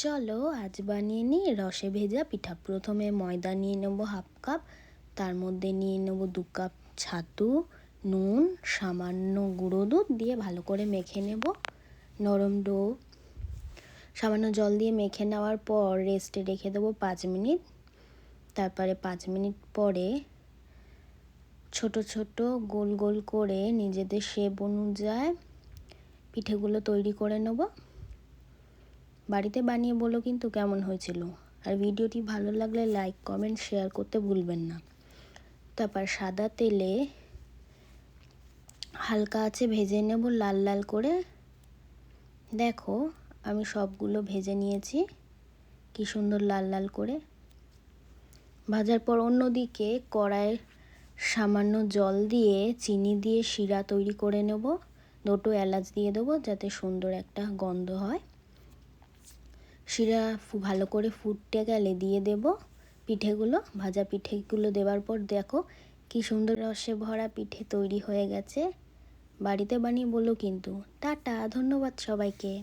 চলো আজ বানিয়ে নিই রসে ভেজা পিঠা। প্রথমে ময়দা নিয়ে নেব হাফ কাপ, তার মধ্যে নিয়ে নেব 2 কাপ ছাতু, নুন, সামান্য গুঁড়ো দুধ দিয়ে ভালো করে মেখে নেব নরম ডো। সামান্য জল দিয়ে মেখে নেওয়ার পর রেস্টে রেখে দেবো 5 মিনিট। তারপরে 5 মিনিট পরে ছোট ছোট গোল গোল করে নিজেদের শেপ অনুযায়ী পিঠেগুলো তৈরি করে নেব। বাড়িতে বানিয়ে বলো কিন্তু কেমন হয়েছিল। আর ভিডিওটি ভালো লাগলে লাইক, কমেন্ট, শেয়ার করতে ভুলবেন না। তারপর সাদা তেলে হালকা আছে ভেজে নেব লাল লাল করে। দেখো আমি সবগুলো ভেজে নিয়েছি কি সুন্দর লাল লাল করে। ভাজার পর অন্যদিকে কড়াইয়ে সামান্য জল দিয়ে চিনি দিয়ে শিরা তৈরি করে নেব। 2টো এলাচ দিয়ে দেবো যাতে সুন্দর একটা গন্ধ হয়। শিরা ভালো করে ফুটতে গেলে দিয়ে দেব পিঠেগুলো। ভাজা পিঠেগুলো দেওয়ার পর দেখো কি সুন্দর রসে ভরা পিঠে তৈরি হয়ে গেছে। বাড়িতে বানিয়ে বলো কিন্তু। টাটা, ধন্যবাদ সবাইকে।